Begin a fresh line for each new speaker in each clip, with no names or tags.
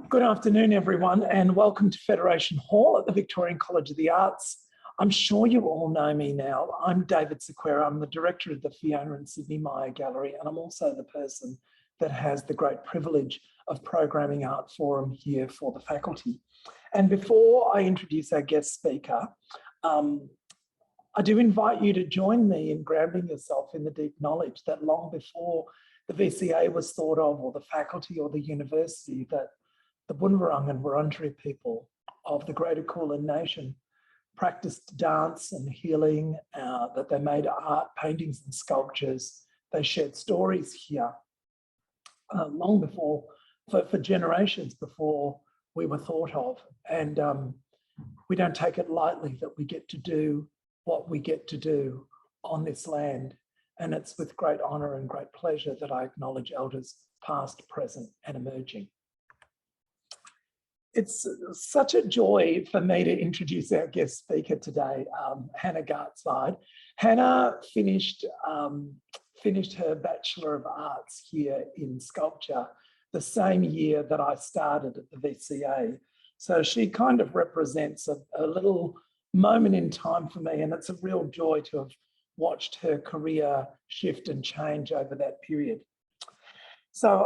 Good afternoon, everyone, and welcome to Federation Hall at the Victorian College of the Arts. I'm sure you all know me now. I'm David Sequeira. I'm the director of the Fiona and Sydney Meyer Gallery, and I'm also the person that has the great privilege of programming Art Forum here for the faculty. And before I introduce our guest speaker, I do invite you to join me in grounding yourself in the deep knowledge that long before the VCA was thought of, or the faculty or the university, that the Bunurong and Wurundjeri people of the Greater Kulin Nation practiced dance and healing, that they made art, paintings and sculptures. They shared stories here long before, for generations before we were thought of. And we don't take it lightly that we get to do what we get to do on this land. And it's with great honour and great pleasure that I acknowledge elders past, present and emerging. It's such a joy for me to introduce our guest speaker today, Hannah Gartside. Hannah finished her Bachelor of Arts here in sculpture the same year that I started at the VCA. So she kind of represents a little moment in time for me, and it's a real joy to have watched her career shift and change over that period. So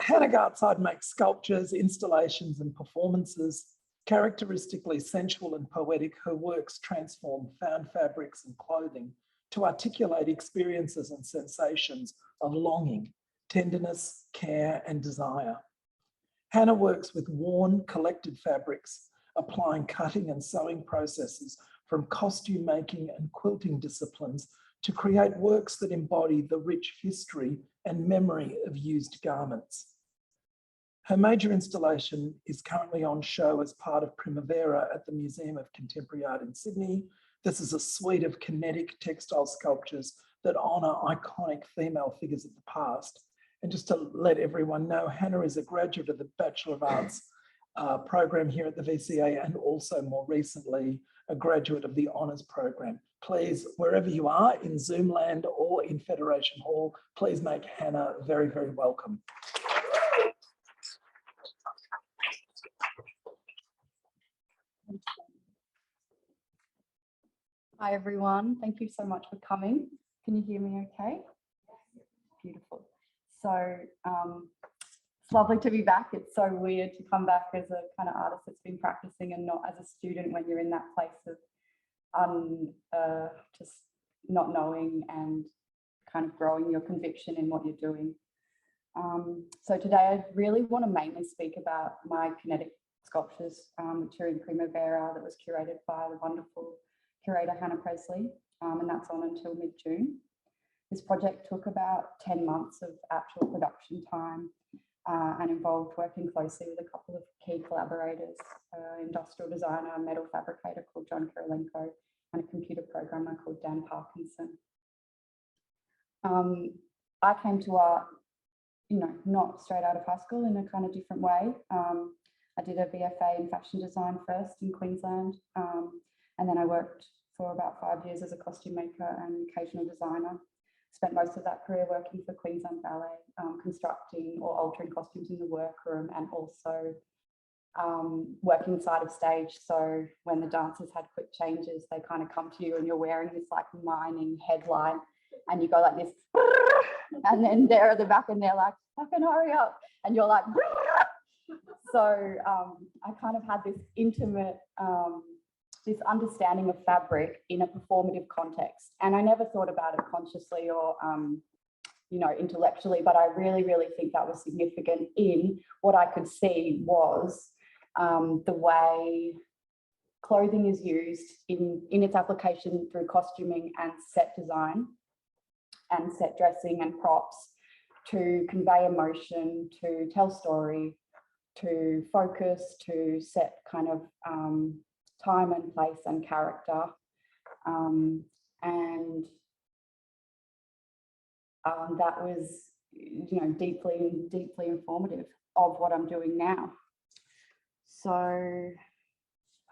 Hannah Gartside makes sculptures, installations and performances. Characteristically sensual and poetic, her works transform found fabrics and clothing to articulate experiences and sensations of longing, tenderness, care and desire. Hannah works with worn, collected fabrics, applying cutting and sewing processes from costume making and quilting disciplines to create works that embody the rich history and memory of used garments. Her major installation is currently on show as part of Primavera at the Museum of Contemporary Art in Sydney. This is a suite of kinetic textile sculptures that honour iconic female figures of the past. And just to let everyone know, Hannah is a graduate of the Bachelor of Arts program here at the VCA, and also more recently a graduate of the Honours program. Please, wherever you are in Zoom land or in Federation Hall, please make Hannah very, very welcome.
Hi everyone, thank you so much for coming. Can you hear me okay? Beautiful. So it's lovely to be back. It's so weird to come back as a kind of artist that's been practicing and not as a student when you're in that place of just not knowing and kind of growing your conviction in what you're doing. So today I really want to mainly speak about my Kinetic Sculptures, which are in Primavera, that was curated by the wonderful curator Hannah Presley, and that's on until mid-June. This project took about 10 months of actual production time and involved working closely with a couple of key collaborators, industrial designer, metal fabricator called John Kirilenko, and a computer programmer called Dan Parkinson. I came to art, not straight out of high school, in a kind of different way. I did a VFA in fashion design first in Queensland, and then I worked for about 5 years as a costume maker and occasional designer. Spent most of that career working for Queensland Ballet, constructing or altering costumes in the workroom, and also working side of stage. So when the dancers had quick changes, they kind of come to you and you're wearing this like mining headline and you go like this, and then they're at the back and they're like, fucking hurry up. And you're like, so I kind of had this intimate, this understanding of fabric in a performative context. And I never thought about it consciously or, intellectually, but I really, really think that was significant in what I could see was the way clothing is used in its application through costuming and set design and set dressing and props to convey emotion, to tell story, to focus, to set kind of time and place and character, and that was, deeply informative of what I'm doing now. So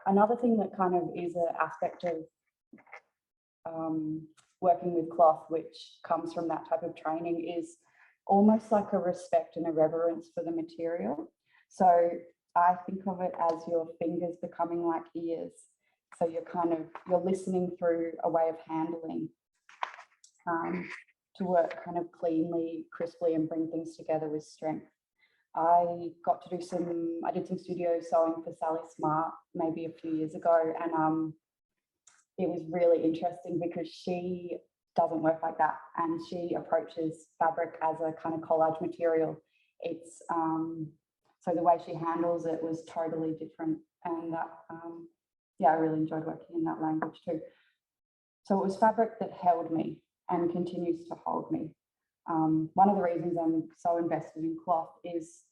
another thing that kind of is an aspect of working with cloth, which comes from that type of training, is almost like a respect and a reverence for the material. So I think of it as your fingers becoming like ears. So you're listening through a way of handling to work kind of cleanly, crisply, and bring things together with strength. I did some studio sewing for Sally Smart maybe a few years ago, and it was really interesting because she doesn't work like that, and she approaches fabric as a kind of collage material. It's so the way she handles it was totally different, and that yeah, I really enjoyed working in that language too. So it was fabric that held me and continues to hold me. One of the reasons I'm so invested in cloth is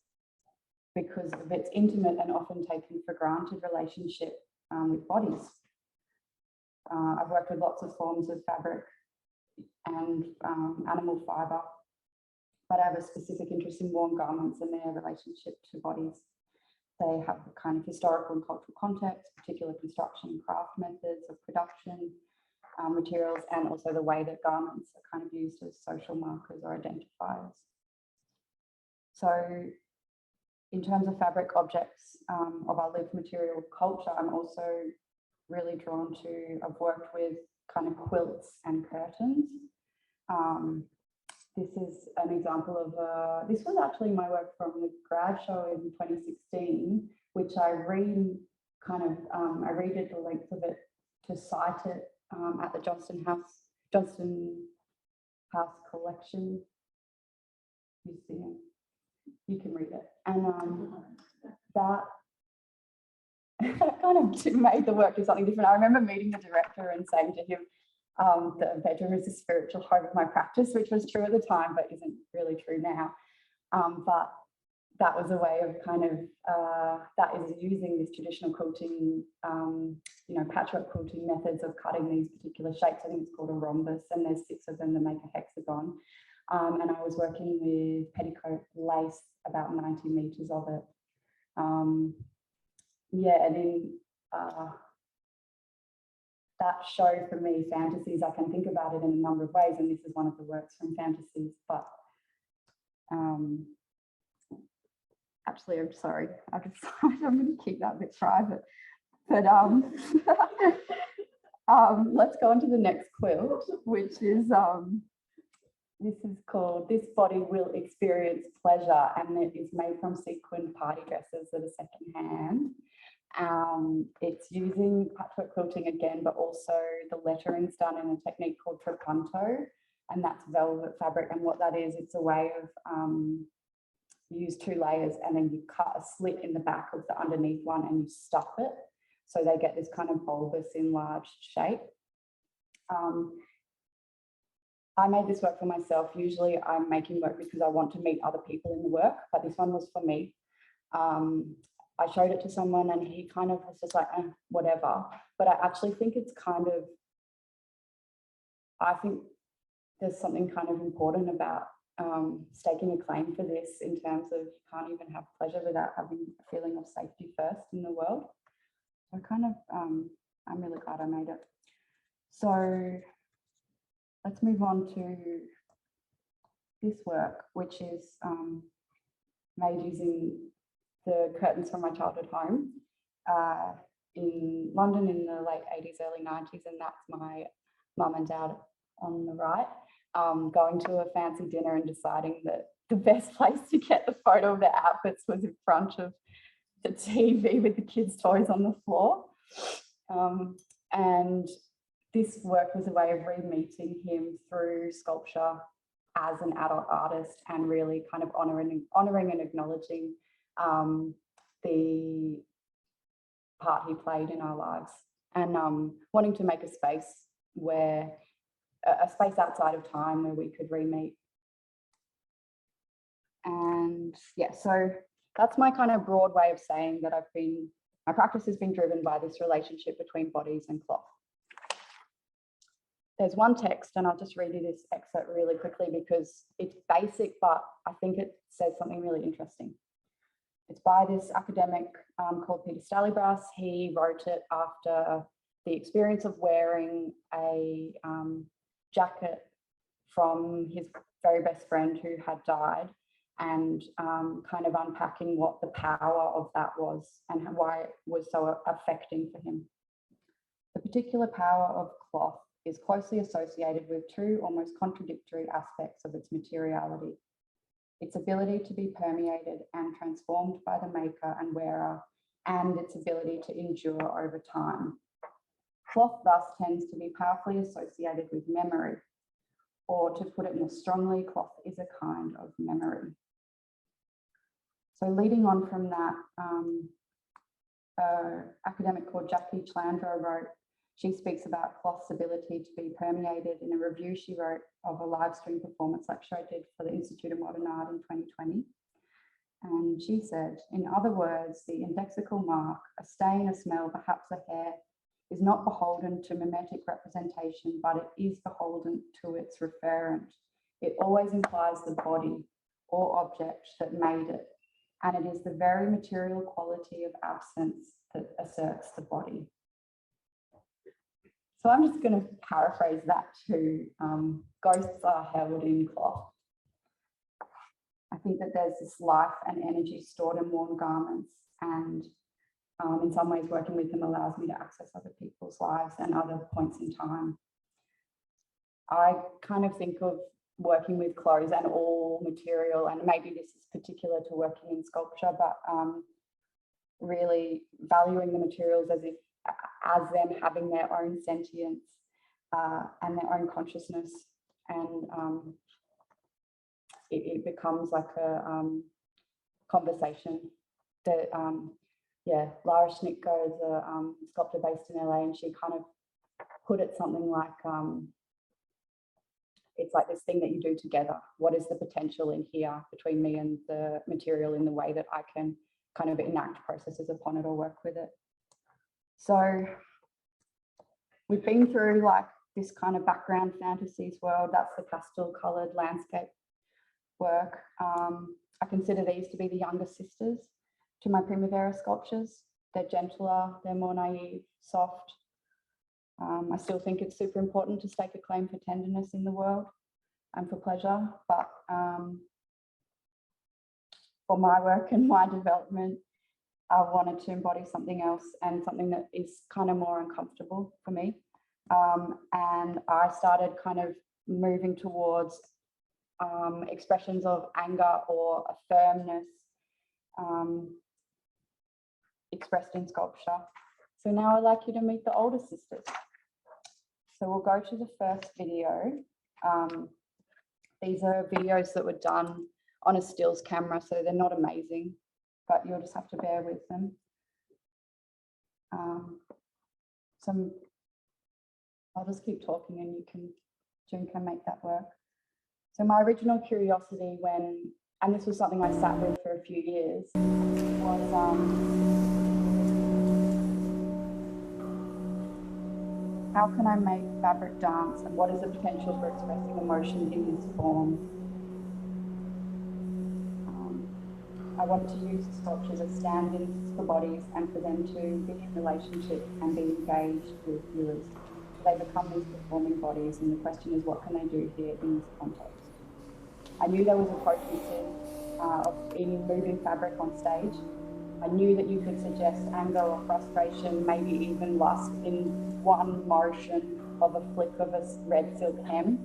because of its intimate and often taken for granted relationship with bodies. I've worked with lots of forms of fabric and animal fibre, but I have a specific interest in worn garments and their relationship to bodies. They have a kind of historical and cultural context, particular construction and craft methods of production, materials, and also the way that garments are kind of used as social markers or identifiers. So in terms of fabric objects of our lived material culture, I'm also really drawn to, I've worked with kind of quilts and curtains. This is an example of, this was actually my work from the grad show in 2016, which I redid the length of it to cite it at the Johnston House Collection Museum. You can read it. And that kind of made the work do something different. I remember meeting the director and saying to him, the bedroom is the spiritual home of my practice, which was true at the time, but isn't really true now. But that was a way of kind of, that is using this traditional quilting, patchwork quilting methods of cutting these particular shapes. I think it's called a rhombus, and there's 6 of them that make a hexagon. And I was working with petticoat lace, about 90 meters of it. Yeah, and in that show for me, Fantasies, I can think about it in a number of ways, and this is one of the works from Fantasies, but actually, I'm sorry, I decided I'm going to keep that a bit private, but let's go on to the next quilt, which is, this is called This Body Will Experience Pleasure, and it is made from sequined party dresses that are secondhand. It's using patchwork quilting again, but also the lettering's done in a technique called trapunto, and that's velvet fabric. And what that is, it's a way of you use 2 layers, and then you cut a slit in the back of the underneath one and you stuff it, so they get this kind of bulbous enlarged shape. I made this work for myself. Usually I'm making work because I want to meet other people in the work, but this one was for me. I showed it to someone and he kind of was just like, whatever. But I actually think it's kind of, I think there's something kind of important about staking a claim for this, in terms of you can't even have pleasure without having a feeling of safety first in the world. So kind of, I'm really glad I made it. So let's move on to this work, which is made using the curtains from my childhood home in London in the late 80s, early 90s, and that's my mum and dad on the right, going to a fancy dinner and deciding that the best place to get the photo of their outfits was in front of the TV with the kids' toys on the floor. And this work was a way of re-meeting him through sculpture as an adult artist, and really kind of honouring and acknowledging the part he played in our lives, and wanting to make a space outside of time where we could re-meet. And yeah, so that's my kind of broad way of saying that my practice has been driven by this relationship between bodies and cloth. There's one text, and I'll just read you this excerpt really quickly because it's basic, but I think it says something really interesting. It's by this academic called Peter Stalibras. He wrote it after the experience of wearing a jacket from his very best friend who had died, and kind of unpacking what the power of that was and why it was so affecting for him. The particular power of cloth is closely associated with two almost contradictory aspects of its materiality: its ability to be permeated and transformed by the maker and wearer, and its ability to endure over time. Cloth thus tends to be powerfully associated with memory, or to put it more strongly, cloth is a kind of memory. So leading on from that, academic called Jackie Chlandra wrote, she speaks about cloth's ability to be permeated in a review she wrote of a live stream performance lecture I did for the Institute of Modern Art in 2020. And she said, in other words, the indexical mark, a stain, a smell, perhaps a hair, is not beholden to mimetic representation, but it is beholden to its referent. It always implies the body or object that made it, and it is the very material quality of absence that asserts the body. So I'm just going to paraphrase that to ghosts are held in cloth. I think that there's this life and energy stored in worn garments, and in some ways working with them allows me to access other people's lives and other points in time. I kind of think of working with clothes and all material, and maybe this is particular to working in sculpture, but really valuing the materials as them having their own sentience and their own consciousness, and it becomes like a conversation that Lara Schnitko is a sculptor based in LA, and she kind of put it something like, it's like this thing that you do together. What is the potential in here between me and the material in the way that I can kind of enact processes upon it or work with it? So we've been through like this kind of background fantasies world. That's the pastel colored landscape work. I consider these to be the younger sisters to my Primavera sculptures. They're gentler, they're more naive, soft. I still think it's super important to stake a claim for tenderness in the world and for pleasure, but for my work and my development, I wanted to embody something else, and something that is kind of more uncomfortable for me. And I started kind of moving towards expressions of anger or a firmness expressed in sculpture. So now I'd like you to meet the older sisters. So we'll go to the first video. These are videos that were done on a stills camera, so they're not amazing, but you'll just have to bear with them. I'll just keep talking and June can make that work. So my original curiosity and this was something I sat with for a few years, was how can I make fabric dance, and what is the potential for expressing emotion in this form? I wanted to use sculptures as stand-ins for bodies and for them to be in relationship and be engaged with viewers. They become these performing bodies, and the question is, what can they do here in this context? I knew there was a potency in moving fabric on stage. I knew that you could suggest anger or frustration, maybe even lust, in one motion of a flick of a red silk hem.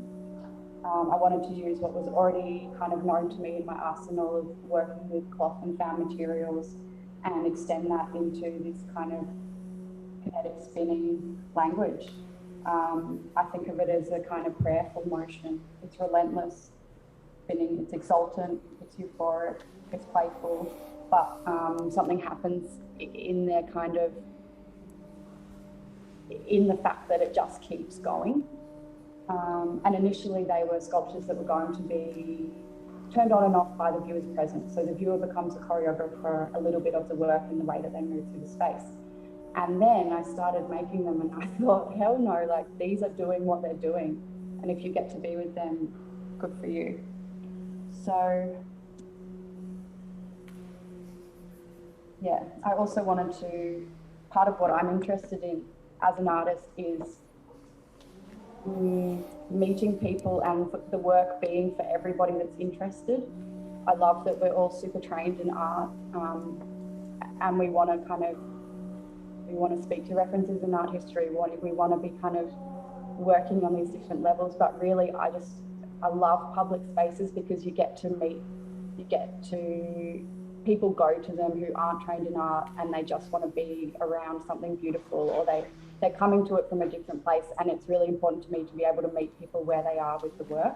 I wanted to use what was already kind of known to me in my arsenal of working with cloth and found materials and extend that into this kind of kinetic spinning language. I think of it as a kind of prayerful motion. It's relentless spinning, it's exultant, it's euphoric, it's playful, but something happens in their kind of, in the fact that it just keeps going. And initially they were sculptures that were going to be turned on and off by the viewer's presence. So the viewer becomes a choreographer a little bit of the work in the way that they move through the space. And then I started making them and I thought, hell no, like these are doing what they're doing. And if you get to be with them, good for you. So yeah, I also wanted to, part of what I'm interested in as an artist is meeting people and the work being for everybody that's interested. I love that we're all super trained in art, and we want to speak to references in art history. We want to be kind of working on these different levels, but really I love public spaces because people go to them who aren't trained in art and they just want to be around something beautiful, or they're coming to it from a different place, and it's really important to me to be able to meet people where they are with the work.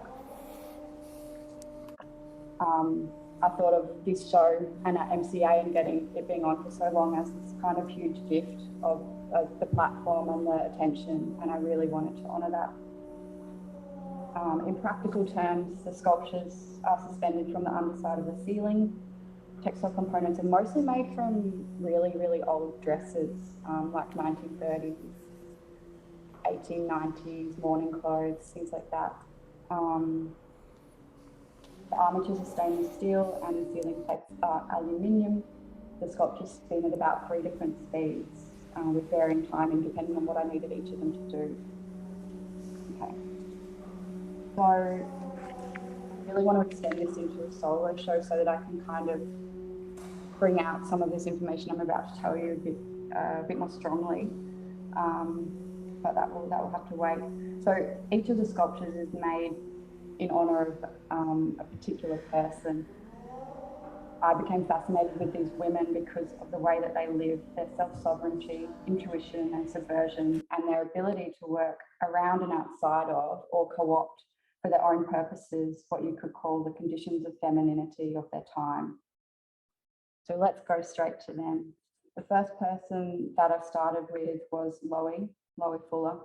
I thought of this show and at MCA and getting it being on for so long as this kind of huge gift of the platform and the attention, and I really wanted to honour that. In practical terms, the sculptures are suspended from the underside of the ceiling. Textile components are mostly made from really, really old dresses, like 1930s, 1890s, morning clothes, things like that. The armatures are stainless steel and the ceiling plates are aluminium. The sculptures spin at about 3 different speeds, with varying timing depending on what I needed each of them to do. Okay. So I really want to extend this into a solo show so that I can kind of bring out some of this information I'm about to tell you a bit more strongly, but that will have to wait. So each of the sculptures is made in honour of a particular person. I became fascinated with these women because of the way that they live, their self-sovereignty, intuition and subversion, and their ability to work around and outside of or co-opt for their own purposes what you could call the conditions of femininity of their time. So let's go straight to them. The first person that I started with was Loie Fuller.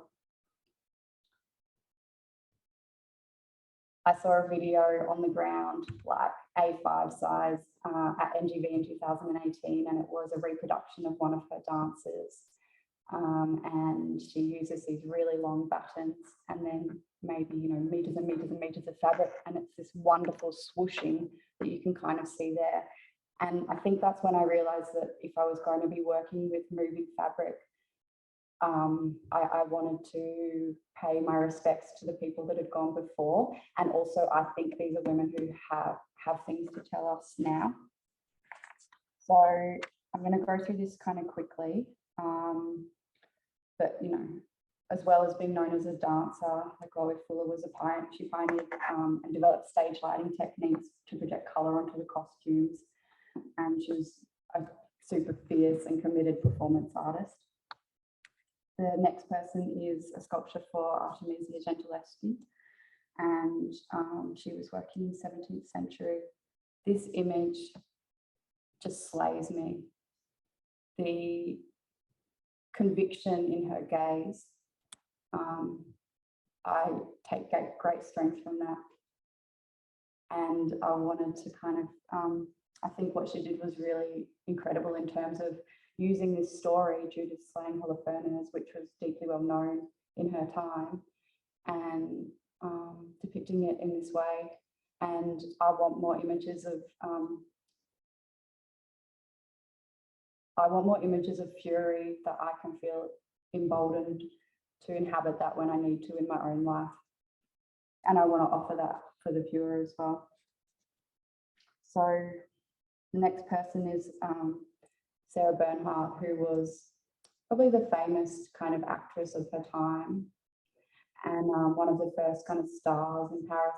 I saw a video on the ground, like A5 size, at NGV in 2018, and it was a reproduction of one of her dances. And she uses these really long buttons and then maybe, meters and meters and meters of fabric, and it's this wonderful swooshing that you can kind of see there. And I think that's when I realized that if I was going to be working with moving fabric, I wanted to pay my respects to the people that had gone before. And also, I think these are women who have things to tell us now. So I'm going to go through this kind of quickly. But, as well as being known as a dancer, like Loie Fuller was a pioneer. She pioneered and developed stage lighting techniques to project colour onto the costumes. And she was a super fierce and committed performance artist. The next person is a sculpture for Artemisia Gentilescene, and she was working in the 17th century. This image just slays me. The conviction in her gaze, I take great strength from that. And I wanted to kind of, I think what she did was really incredible in terms of using this story, Judith slaying Holofernes, which was deeply well known in her time, and depicting it in this way. And I want more images of fury that I can feel emboldened to inhabit that when I need to in my own life. And I want to offer that for the viewer as well. So the next person is Sarah Bernhardt, who was probably the famous kind of actress of her time and one of the first kind of stars in Paris.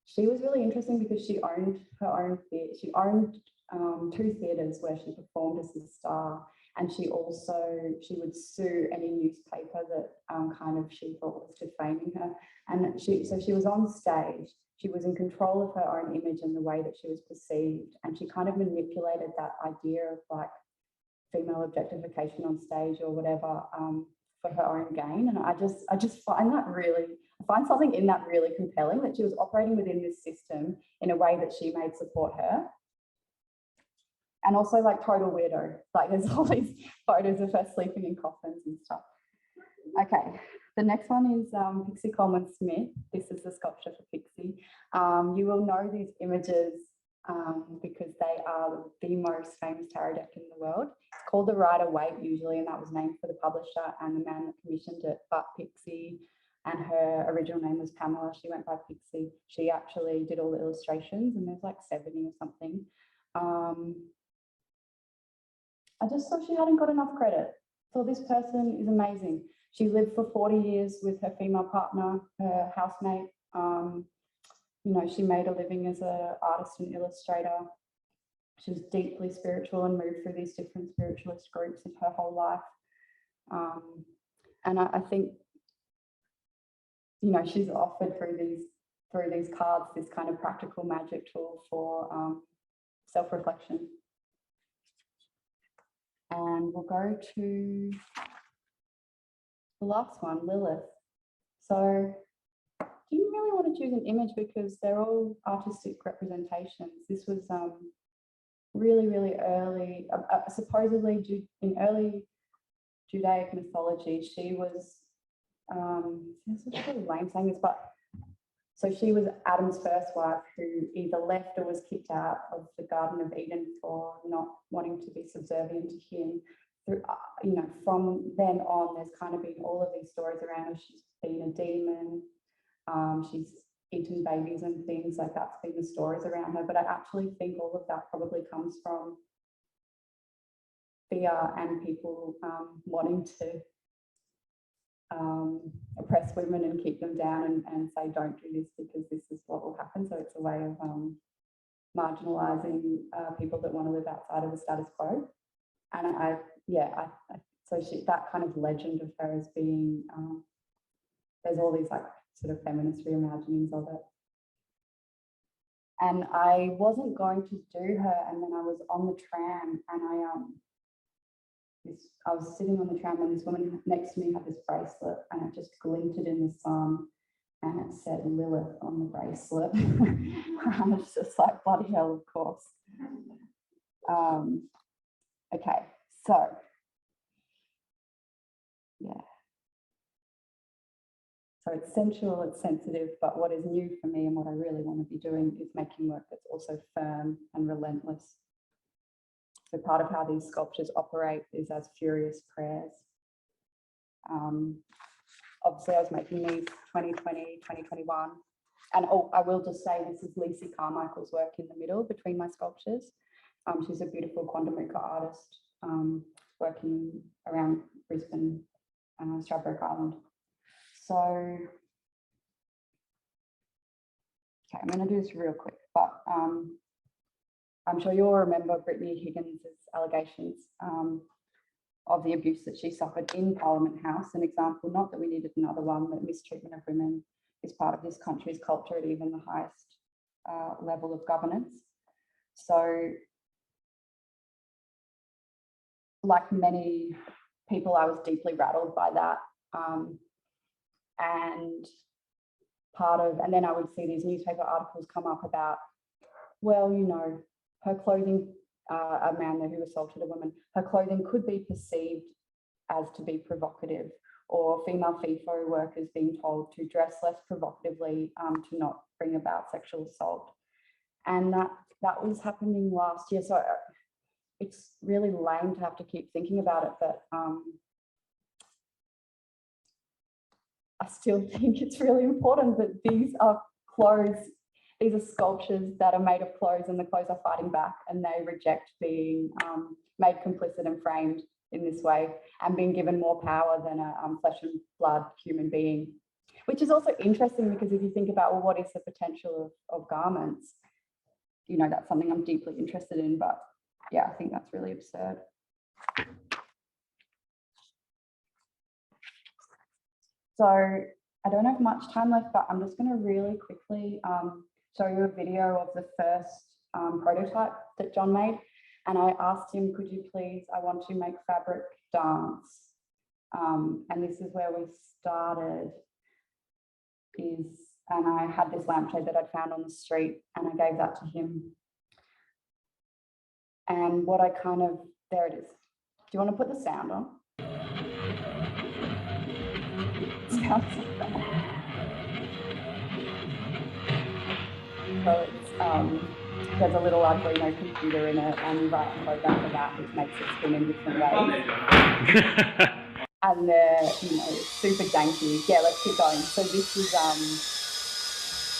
She was really interesting because she owned her own theatre. She owned 2 theatres where she performed as a star, and she would sue any newspaper that kind of she thought was defaming her. And so she was on stage. She was in control of her own image and the way that she was perceived, and she kind of manipulated that idea of like female objectification on stage or whatever for her own gain. And I just find that I find something in that really compelling, that she was operating within this system in a way that she made support her. And also like total weirdo, like there's all these photos of her sleeping in coffins and stuff. Okay, the next one is Pixie Coleman Smith. This is the sculpture for Pixie. You will know these images because they are the most famous tarot deck in the world. It's called the Rider Waite usually, and that was named for the publisher and the man that commissioned it. But Pixie and her original name was Pamela. She went by Pixie. She actually did all the illustrations, and there's like 70 or something. I just thought she hadn't got enough credit. So this person is amazing. She lived for 40 years with her female partner, her housemate. You know, she made a living as an artist and illustrator. She was deeply spiritual and moved through these different spiritualist groups in her whole life. And I think, you know, she's offered through these cards this kind of practical magic tool for self-reflection. And we'll go to the last one, Lilith. So didn't really want to choose an image because they're all artistic representations. This was really, really early, supposedly in early Judaic mythology, she was, this is really lame saying this, but so she was Adam's first wife who either left or was kicked out of the Garden of Eden for not wanting to be subservient to him. Through, you know, from then on, there's kind of been all of these stories around her. She's been a demon. She's eaten babies and things like that's been the stories around her. But I actually think all of that probably comes from fear and people wanting to oppress women and keep them down and say, don't do this because this is what will happen. So it's a way of marginalizing people that want to live outside of the status quo. And so that kind of legend of her as being, there's all these like sort of feminist reimaginings of it. And I wasn't going to do her, and then I was on the tram, and I was sitting on the tram, and this woman next to me had this bracelet, and it just glinted in the sun, and it said Lilith on the bracelet. I was just like, bloody hell, of course. Okay, so yeah. So it's sensual, it's sensitive, but what is new for me and what I really want to be doing is making work that's also firm and relentless. So part of how these sculptures operate is as furious prayers. Obviously, I was making these 2020, 2021. And I will just say this is Lisa Carmichael's work in the middle between my sculptures. She's a beautiful Quandamuka artist working around Brisbane, Stradbroke Island. So, okay, I'm going to do this real quick, but I'm sure you'll remember Brittany Higgins' allegations of the abuse that she suffered in Parliament House. An example, not that we needed another one, that mistreatment of women is part of this country's culture at even the highest level of governance. So, like many people, I was deeply rattled by that. And then I would see these newspaper articles come up about, well, you know, her clothing, a man who assaulted a woman, her clothing could be perceived as to be provocative, or female FIFO workers being told to dress less provocatively to not bring about sexual assault. And that was happening last year. So it's really lame to have to keep thinking about it, but I still think it's really important that these are clothes, these are sculptures that are made of clothes, and the clothes are fighting back, and they reject being made complicit and framed in this way and being given more power than a flesh and blood human being. Which is also interesting because if you think about, well, what is the potential of garments? You know, that's something I'm deeply interested in, but yeah, I think that's really absurd. So I don't have much time left, but I'm just going to really quickly show you a video of the first prototype that John made. And I asked him, could you please, I want to make fabric dance. And this is where we started, and I had this lampshade that I'd found on the street, and I gave that to him. And what I kind of, there it is. Do you want to put the sound on? Sounds like that. So it's, there's a little Arduino computer in it, and you write a program for that, which makes it spin in different ways. and they're, you know, super janky. Yeah, let's keep going. So this is,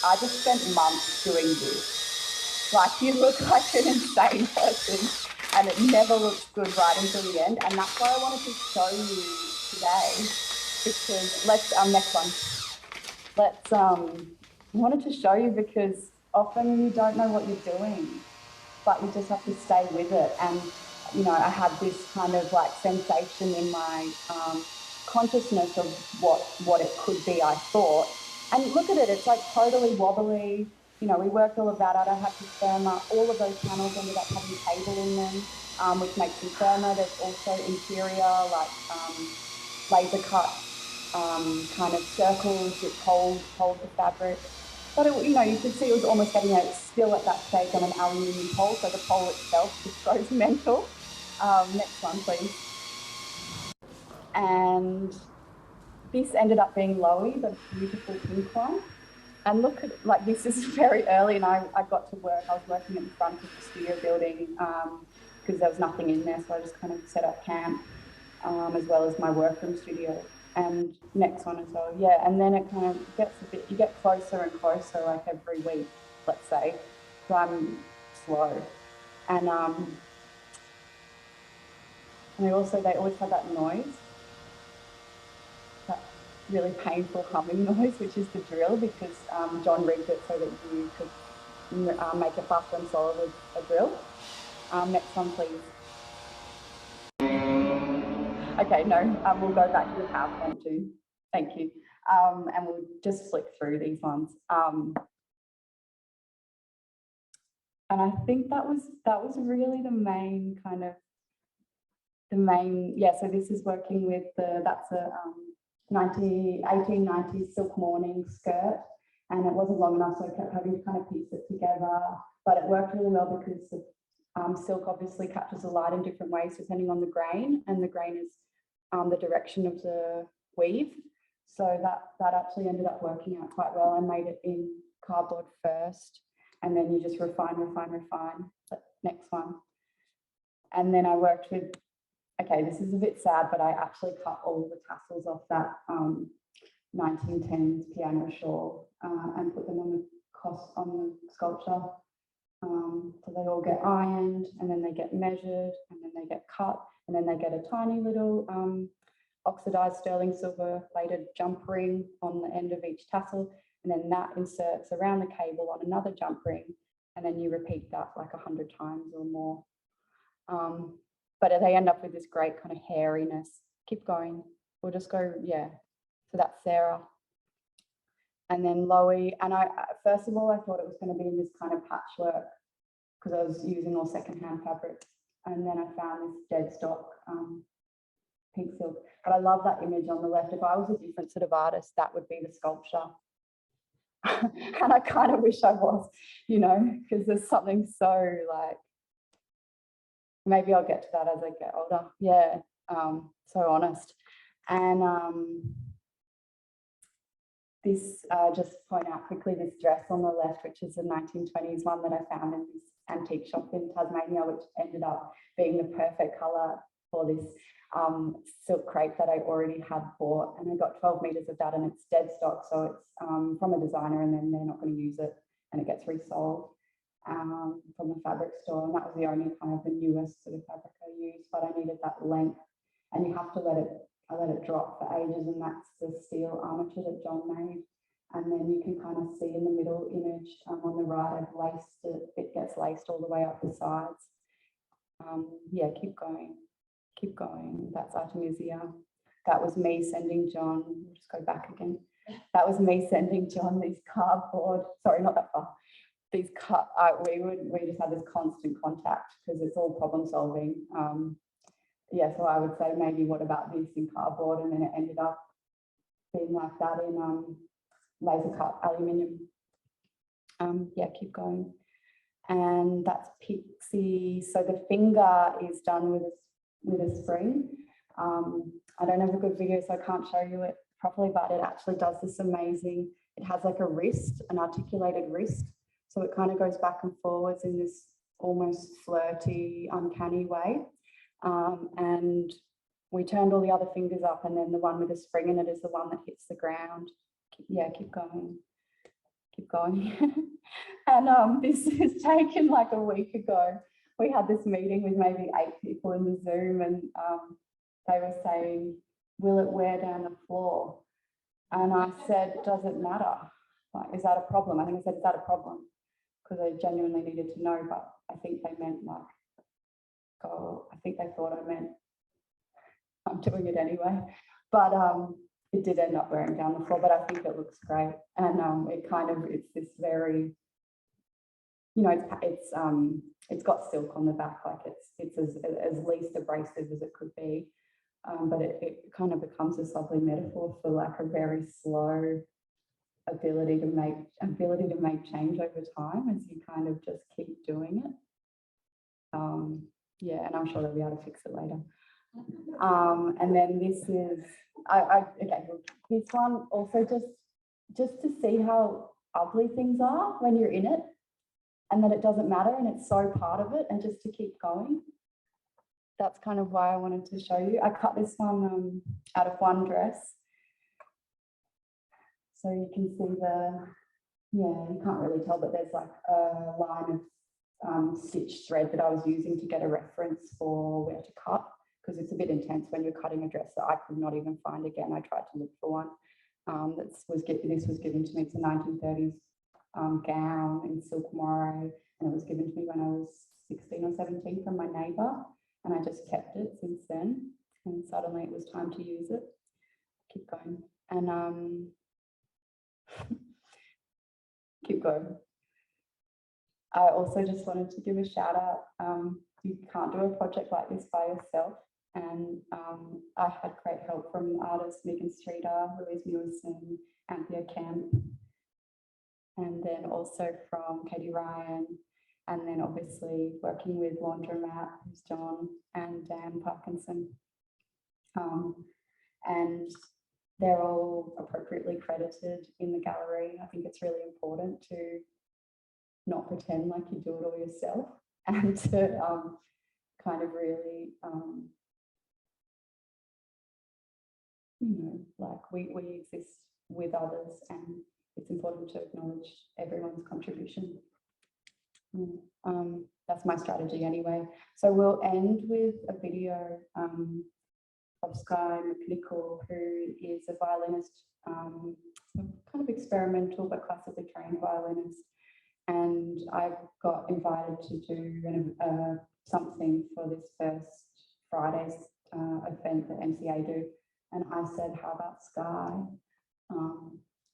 I just spent months doing this. Like, you look like an insane person, and it never looks good right until the end. And that's why I wanted to show you today, because let's, next one. Let's, I wanted to show you because often you don't know what you're doing, but you just have to stay with it. And, you know, I had this kind of like sensation in my consciousness of what it could be, I thought. And look at it, it's like totally wobbly. You know, we worked all of that out. I had to firmer. All of those panels ended up having cable in them, which makes them firmer. There's also interior, like laser cut kind of circles that hold the fabric. But it, you know, you could see it was almost getting out still at that stage on an aluminium pole, so the pole itself just goes mental. Next one, please. And this ended up being Loey, the beautiful pink one. And look at, like, this is very early, and I got to work. I was working in the front of the studio building because there was nothing in there, so I just kind of set up camp as well as my workroom studio. And next one as well, yeah. And then it kind of gets a bit, you get closer and closer, like every week, let's say. So I'm slow. And they always have that noise, that really painful humming noise, which is the drill, because John rigged it so that you could make it faster and slower with a drill. Next one, please. Okay, no, we'll go back to the PowerPoint too. Thank you. And we'll just flick through these ones. And I think that was really the main kind of, yeah, so this is working with that's a 1890s silk morning skirt, and it wasn't long enough, so I kept having to kind of piece it together, but it worked really well because silk obviously captures the light in different ways depending on the grain, and the grain is the direction of the weave. So that actually ended up working out quite well. I made it in cardboard first, and then you just refine. Next one. And then I worked with, okay, this is a bit sad, but I actually cut all the tassels off that 1910s piano shawl and put them on the sculpture. So they all get ironed, and then they get measured, and then they get cut, and then they get a tiny little oxidized sterling silver plated jump ring on the end of each tassel, and then that inserts around the cable on another jump ring, and then you repeat that like 100 times or more. But they end up with this great kind of hairiness. Keep going. We'll just go, yeah. So that's Sarah. And then Loey. And first of all, I thought it was going to be in this kind of patchwork because I was using all secondhand fabric. And then I found this dead stock pink silk. But I love that image on the left. If I was a different sort of artist, that would be the sculpture. And I kind of wish I was, you know, because there's something so like, maybe I'll get to that as I get older. Yeah, so honest. And this, just point out quickly, this dress on the left, which is a 1920s one that I found in this antique shop in Tasmania, which ended up being the perfect colour for this silk crepe that I already had bought. And I got 12 metres of that, and it's dead stock, so it's from a designer, and then they're not going to use it, and it gets resold from a fabric store. And that was the only kind of the newest sort of fabric I used, but I needed that length, and you have to let it drop for ages, and that's the steel armature that John made. And then you can kind of see in the middle image on the right, I've laced it, it gets laced all the way up the sides. Yeah, keep going. That's Artemisia. That was me sending John, we'll just go back again. That was me sending John these cardboard, sorry, not that far. These we just had this constant contact because it's all problem solving. Yeah, so I would say maybe what about this in cardboard, and then it ended up being like that in laser cut aluminium. Yeah, keep going. And that's Pixie. So the finger is done with a spring. I don't have a good video, so I can't show you it properly, but it actually does this amazing, it has like a wrist, an articulated wrist. So it kind of goes back and forwards in this almost flirty, uncanny way. And we turned all the other fingers up, and then the one with the spring in it is the one that hits the ground. Yeah, keep going. Keep going. And this is taken like a week ago. We had this meeting with maybe 8 people in the Zoom, and they were saying, will it wear down the floor? And I said, does it matter? Like, is that a problem? I think I said, is that a problem? Because I genuinely needed to know, but I think they meant like, oh, I think they thought I meant I'm doing it anyway. But it did end up wearing down the floor, but I think it looks great. And it kind of, it's this very, you know, it's got silk on the back, like it's as least abrasive as it could be. But it kind of becomes this lovely metaphor for like a very slow ability to make change over time as you kind of just keep doing it. Yeah, and I'm sure they'll be able to fix it later. And then this is, okay, this one also just to see how ugly things are when you're in it, and that it doesn't matter and it's so part of it, and just to keep going. That's kind of why I wanted to show you. I cut this one out of one dress. So you can see you can't really tell, but there's like a line of stitched thread that I was using to get a reference for where to cut, because it's a bit intense when you're cutting a dress that I could not even find again. I tried to look for one. This was given to me. It's a 1930s gown in silk moire, and it was given to me when I was 16 or 17 from my neighbour, and I just kept it since then, and suddenly it was time to use it. Keep going. And keep going. I also just wanted to give a shout out. You can't do a project like this by yourself, and I had great help from artists Megan Streeter, Louise Mewison, Anthea Kemp, and then also from Katie Ryan, and then obviously working with Laundromat, who's John, and Dan Parkinson. And they're all appropriately credited in the gallery. I think it's really important to not pretend like you do it all yourself, and to kind of really, you know, like we exist with others, and it's important to acknowledge everyone's contribution. That's my strategy anyway. So we'll end with a video of Sky McNichol, who is a violinist, kind of experimental but classically trained violinist. And I got invited to do something for this first Friday's event that MCA do. And I said, how about Sky?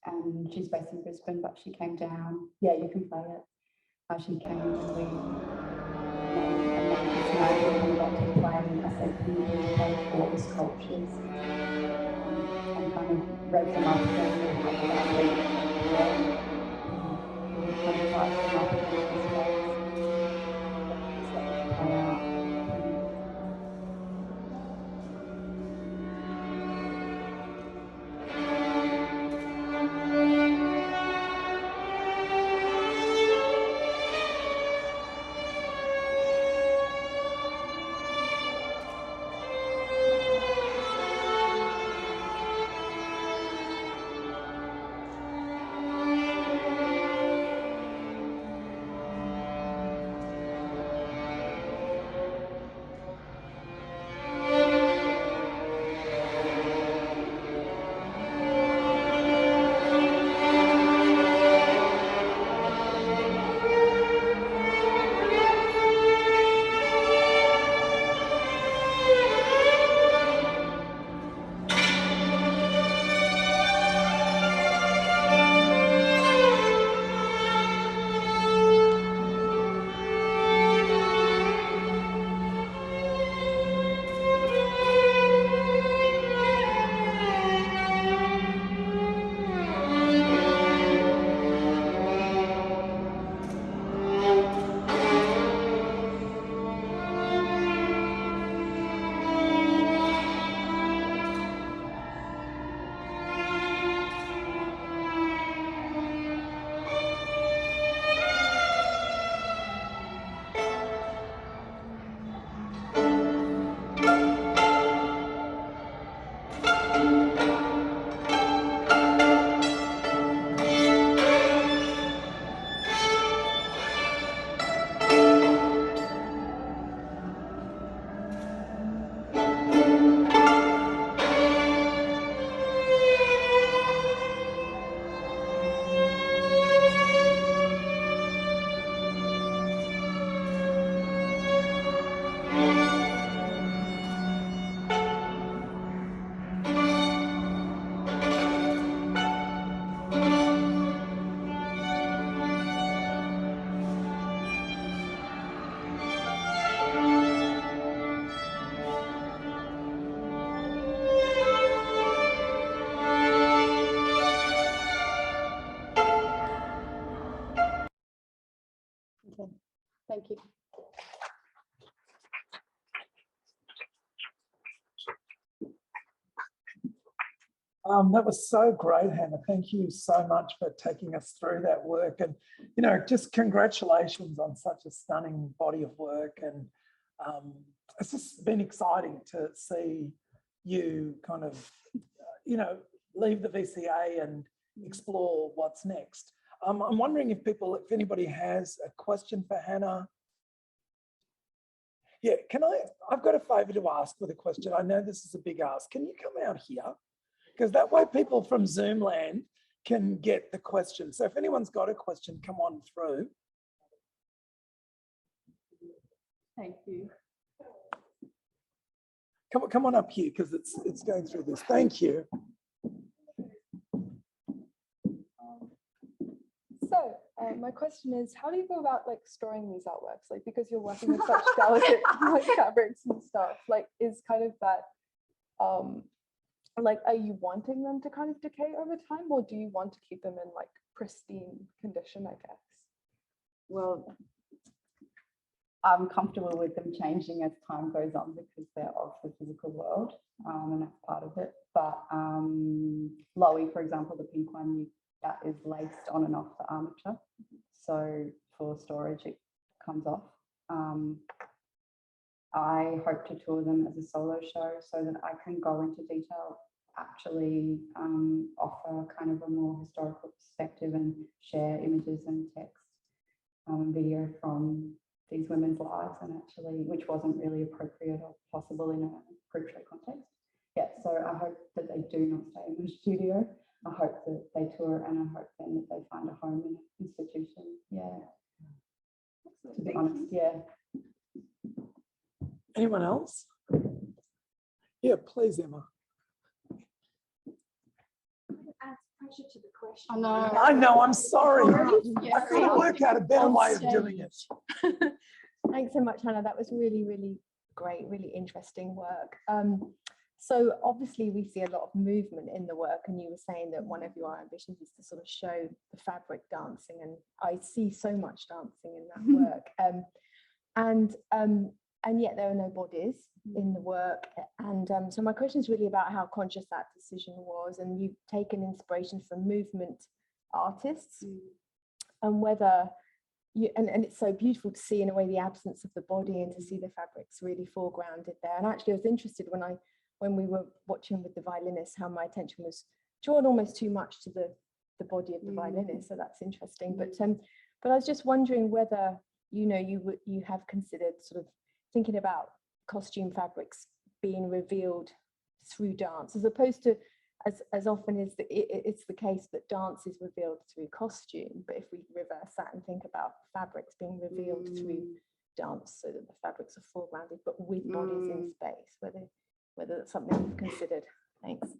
And she's based in Brisbane, but she came down. Yeah, you can play it. She came and we made this note, and we got to play. I said, can you play 4 sculptures? And kind of read them up again and have that read kind of type them up against the space. Play out.
That was so great, Hannah. Thank you so much for taking us through that work. And, you know, just congratulations on such a stunning body of work. And it's just been exciting to see you kind of, you know, leave the VCA and explore what's next. I'm wondering if anybody has a question for Hannah. Yeah, I've got a favour to ask with a question. I know this is a big ask. Can you come out here? Because that way people from Zoom land can get the question. So if anyone's got a question, come on through.
Thank you.
Come on up here because it's going through this. Thank you.
So my question is, how do you go about like storing these artworks? Like, because you're working with such delicate like fabrics and stuff, like is kind of that, like, are you wanting them to kind of decay over time, or do you want to keep them in like pristine condition, I guess?
Well, I'm comfortable with them changing as time goes on because they're of the physical world, and that's part of it. But Lowy, for example, the pink one, that is laced on and off the armature. So for storage, it comes off. I hope to tour them as a solo show so that I can go into detail, actually offer kind of a more historical perspective and share images and text and video from these women's lives, and actually, which wasn't really appropriate or possible in a group show context. Yeah, so I hope that they do not stay in the studio. I hope that they tour, and I hope then that they find a home in an institution. Yeah. To be honest, yeah.
Anyone else? Yeah, please, Emma.
Adds pressure to the question.
I know.
I know, I'm sorry.
Yeah.
I couldn't work out a better way of doing it.
Thanks so much, Hannah. That was really, really great, really interesting work. So obviously we see a lot of movement in the work, and you were saying that one of your ambitions is to sort of show the fabric dancing, and I see so much dancing in that work. And yet there are no bodies in the work. And so my question is really about how conscious that decision was, and you've taken inspiration from movement artists, and whether you, and it's so beautiful to see in a way the absence of the body and to see the fabrics really foregrounded there. And actually I was interested when we were watching with the violinist, how my attention was drawn almost too much to the body of the violinist. So that's interesting. But I was just wondering whether, you know, you have considered sort of thinking about costume fabrics being revealed through dance, as opposed to as often as it's the case that dance is revealed through costume. But if we reverse that and think about fabrics being revealed through dance, so that the fabrics are foregrounded but with bodies in space, whether that's something you've considered. Thanks.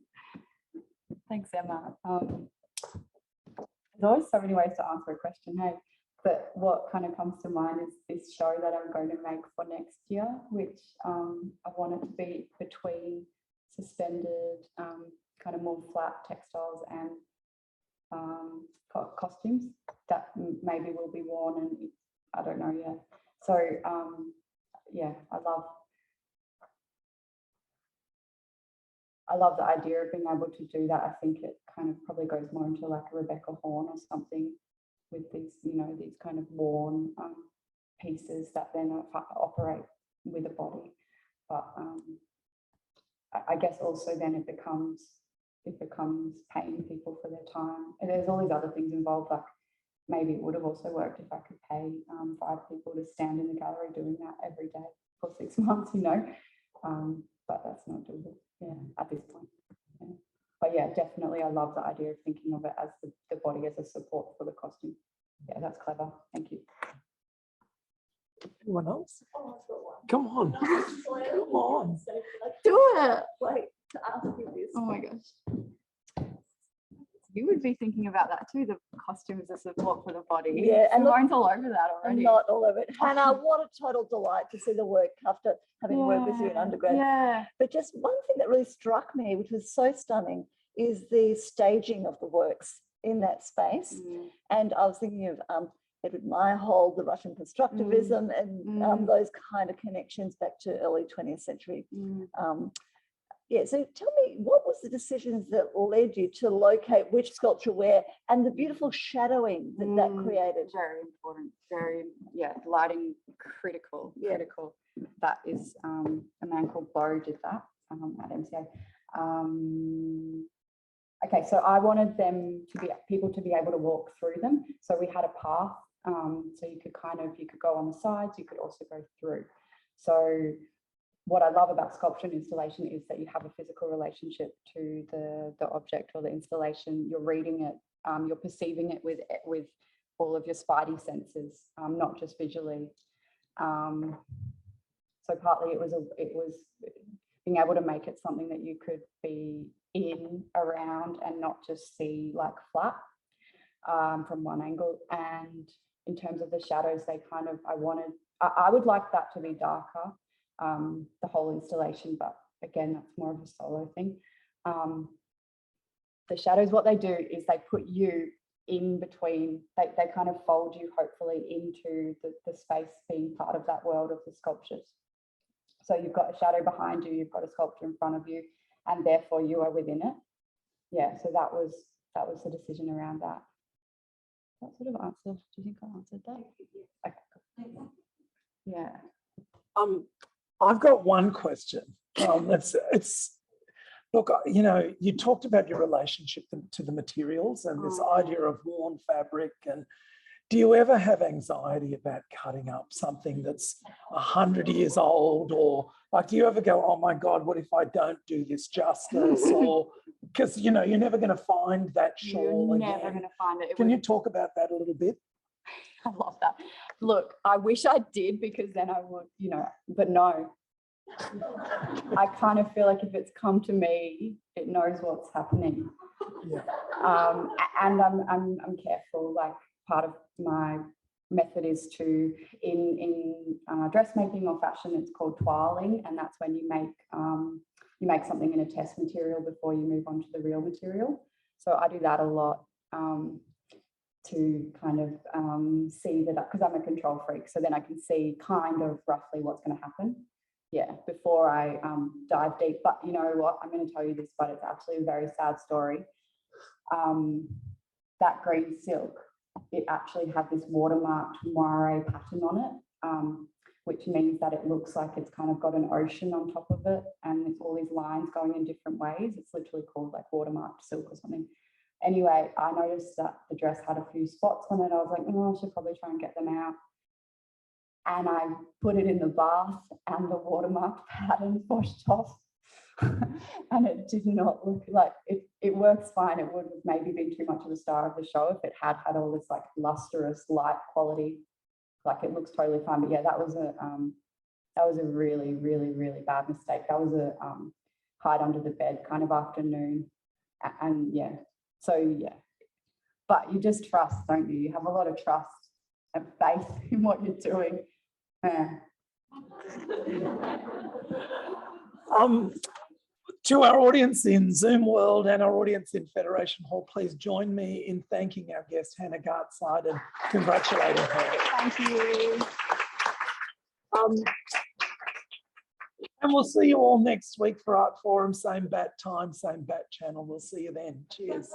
Thanks, Emma. There's always so many ways to answer a question, hey? But what kind of comes to mind is this show that I'm going to make for next year, which I want it to be between suspended, kind of more flat textiles and costumes that maybe will be worn, and I don't know yet. So yeah, I love the idea of being able to do that. I think it kind of probably goes more into like a Rebecca Horn or something, with these, you know, these kind of worn pieces that then operate with a body. But I guess also then it becomes paying people for their time. And there's all these other things involved, like maybe it would have also worked if I could pay 5 people to stand in the gallery doing that every day for 6 months, you know. But that's not doable, yeah, at this point. Yeah. But yeah, definitely I love the idea of thinking of it as the body as a support for the costume. Yeah, that's clever. Thank you.
Anyone else?
Oh, I've got one.
Come on. Come on.
Do it.
Like, to ask you this.
Oh my gosh. You would be thinking about that too, the costume as a support for the body.
Yeah, and
Simone's all over that
I'm
already.
not all over it. Hannah, what a total delight to see the work after having worked with you in undergrad.
Yeah.
But just one thing that really struck me, which was so stunning, is the staging of the works in that space. And I was thinking of Edward Meyerhold, the Russian constructivism, and those kind of connections back to early 20th century Yeah, so tell me, what was the decisions that led you to locate which sculpture where, and the beautiful shadowing that that created?
Very important, lighting critical. That is a man called Bo did that at MCA. Okay, so I wanted people to be able to walk through them. So we had a path, so you could go on the sides, you could also go through. So what I love about sculpture and installation is that you have a physical relationship to the object or the installation. You're reading it, you're perceiving it with all of your spidey senses, not just visually. So partly it was being able to make it something that you could be in, around, and not just see like flat from one angle. And in terms of the shadows, I would like that to be darker, the whole installation, but again, that's more of a solo thing. The shadows, what they do is they put you in between, they kind of fold you hopefully into the space being part of that world of the sculptures. So you've got a shadow behind you, you've got a sculpture in front of you, and therefore you are within it. Yeah, so that was the decision around that. That sort of answered, do you think I answered that? Okay, cool. Yeah.
I've got one question. Look, you know, you talked about your relationship to the materials and this idea of worn fabric. And do you ever have anxiety about cutting up something that's 100 years old, or like, do you ever go, oh my God, what if I don't do this justice? Or because, you know, you're never going to find that shawl
You're
again.
never going to find it.
Can you talk about that a little bit?
I love that. Look, I wish I did, because then I would, you know, but no. I kind of feel like if it's come to me, it knows what's happening.
Yeah.
And I'm careful. Like, part of my method is to, in dressmaking or fashion, it's called toiling, and that's when you make something in a test material before you move on to the real material. So I do that a lot. To kind of see that, because I'm a control freak, so then I can see kind of roughly what's going to happen, before I dive deep. But you know what, I'm going to tell you this, but it's actually a very sad story. That green silk, it actually had this watermarked moire pattern on it, which means that it looks like it's kind of got an ocean on top of it, and it's all these lines going in different ways. It's literally called like watermarked silk or something. Anyway, I noticed that the dress had a few spots on it. I was like, oh, I should probably try and get them out. And I put it in the bath, and the watermark pattern washed off. And it did not look like it works fine. It would have maybe been too much of the star of the show if it had all this like lustrous light quality. Like, it looks totally fine. But yeah, that was a really, really, really bad mistake. That was a hide under the bed kind of afternoon. And yeah. So yeah, but you just trust, don't you? You have a lot of trust and faith in what you're doing.
To our audience in Zoom world and our audience in Federation Hall, please join me in thanking our guest Hannah Gartside and congratulating her.
Thank you.
And we'll see you all next week for Art Forum, same bat time, same bat channel. We'll see you then. Cheers.